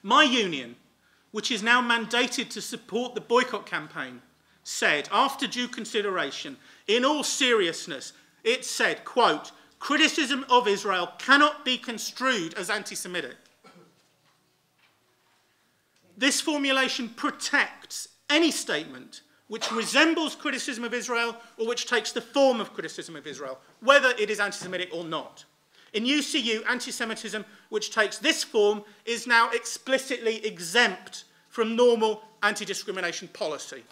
My union, which is now mandated to support the boycott campaign, said, after due consideration, in all seriousness, it said, quote, criticism of Israel cannot be construed as anti-Semitic. This formulation protects any statement which resembles criticism of Israel or which takes the form of criticism of Israel, whether it is anti-Semitic or not. In UCU, anti-Semitism which takes this form is now explicitly exempt from normal anti-discrimination policy.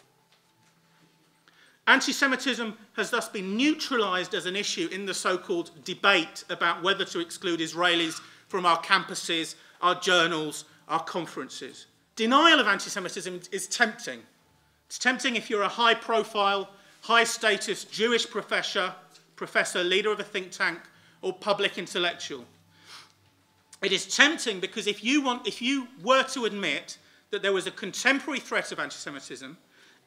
Anti-Semitism has thus been neutralised as an issue in the so-called debate about whether to exclude Israelis from our campuses, our journals, our conferences. Denial of anti-Semitism is tempting. It's tempting if you're a high-profile, high-status Jewish professor, leader of a think tank, or public intellectual. It is tempting because if you were to admit that there was a contemporary threat of anti-Semitism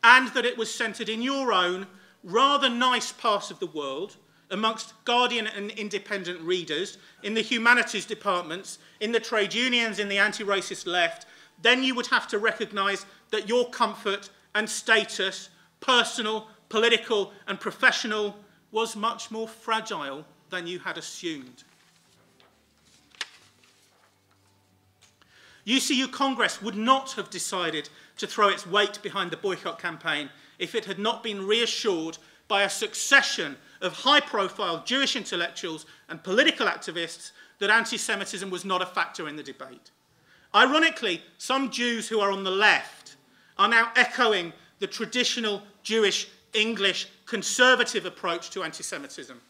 and that it was centred in your own rather nice part of the world, amongst Guardian and independent readers, in the humanities departments, in the trade unions, in the anti-racist left, then you would have to recognise that your comfort and status, personal, political and professional, was much more fragile than you had assumed. UCU Congress would not have decided to throw its weight behind the boycott campaign if it had not been reassured by a succession of high-profile Jewish intellectuals and political activists that anti-Semitism was not a factor in the debate. Ironically, some Jews who are on the left are now echoing the traditional Jewish, English, conservative approach to anti-Semitism.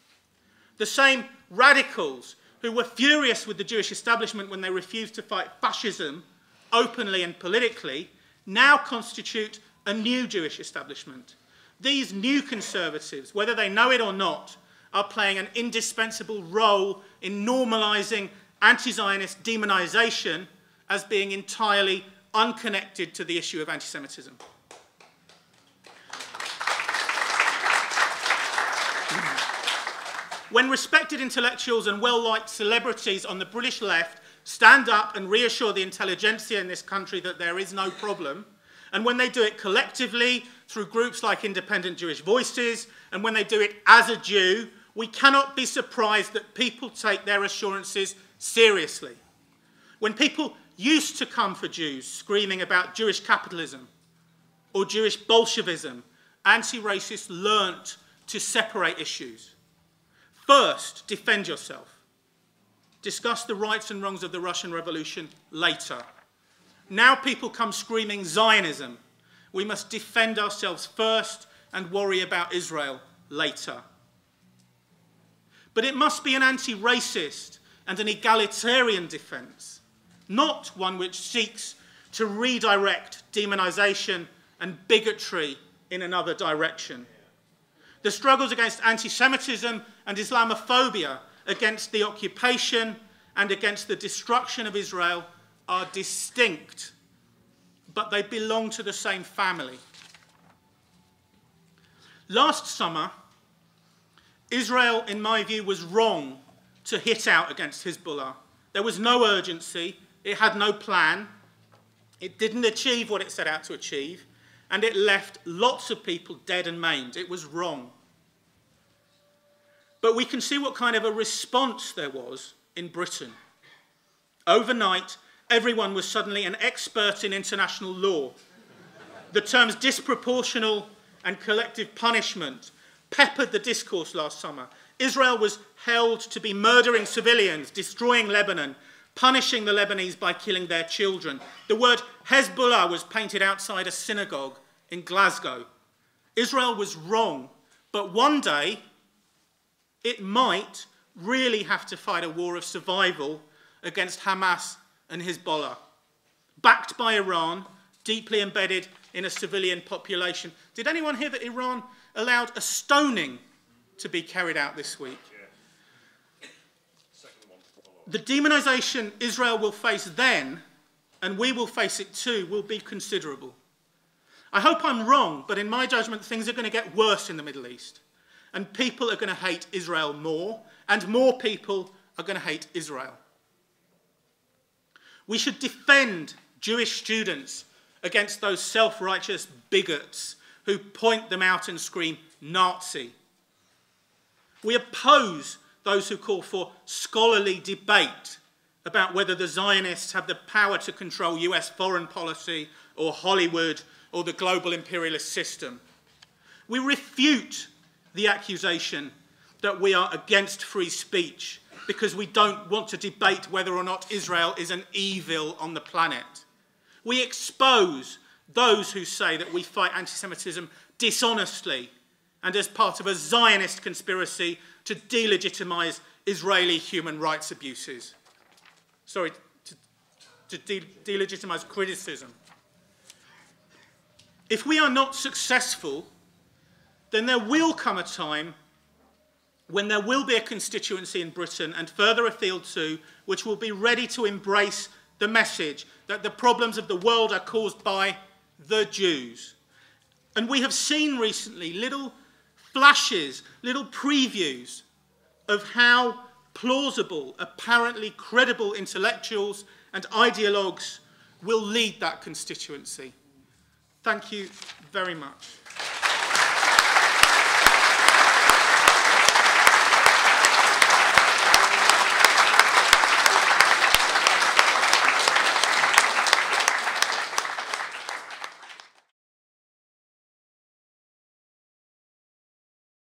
The same radicals who were furious with the Jewish establishment when they refused to fight fascism openly and politically, now constitute a new Jewish establishment. These new conservatives, whether they know it or not, are playing an indispensable role in normalising anti-Zionist demonisation as being entirely unconnected to the issue of anti-Semitism. When respected intellectuals and well-liked celebrities on the British left stand up and reassure the intelligentsia in this country that there is no problem, and when they do it collectively through groups like Independent Jewish Voices, and when they do it as a Jew, we cannot be surprised that people take their assurances seriously. When people used to come for Jews screaming about Jewish capitalism or Jewish Bolshevism, anti-racists learnt to separate issues. First, defend yourself. Discuss the rights and wrongs of the Russian Revolution later. Now people come screaming Zionism. We must defend ourselves first and worry about Israel later. But it must be an anti-racist and an egalitarian defence, not one which seeks to redirect demonisation and bigotry in another direction. The struggles against anti-Semitism and Islamophobia, against the occupation and against the destruction of Israel are distinct, but they belong to the same family. Last summer, Israel, in my view, was wrong to hit out against Hezbollah. There was no urgency, it had no plan, it didn't achieve what it set out to achieve, and it left lots of people dead and maimed. It was wrong. But we can see what kind of a response there was in Britain. Overnight, everyone was suddenly an expert in international law. The terms disproportional and collective punishment peppered the discourse last summer. Israel was held to be murdering civilians, destroying Lebanon, punishing the Lebanese by killing their children. The word Hezbollah was painted outside a synagogue in Glasgow. Israel was wrong, but one day it might really have to fight a war of survival against Hamas and Hezbollah, backed by Iran, deeply embedded in a civilian population. Did anyone hear that Iran allowed a stoning to be carried out this week? The demonisation Israel will face then, and we will face it too, will be considerable. I hope I'm wrong, but in my judgment, things are going to get worse in the Middle East. And people are going to hate Israel more, and more people are going to hate Israel. We should defend Jewish students against those self-righteous bigots who point them out and scream Nazi. We oppose those who call for scholarly debate about whether the Zionists have the power to control US foreign policy or Hollywood or the global imperialist system. We refute the accusation that we are against free speech because we don't want to debate whether or not Israel is an evil on the planet. We expose those who say that we fight anti-Semitism dishonestly and as part of a Zionist conspiracy to delegitimize Israeli human rights abuses. Sorry, to delegitimize criticism. If we are not successful, then there will come a time when there will be a constituency in Britain and further afield too, which will be ready to embrace the message that the problems of the world are caused by the Jews. And we have seen recently little flashes, little previews of how plausible, apparently credible intellectuals and ideologues will lead that constituency. Thank you very much.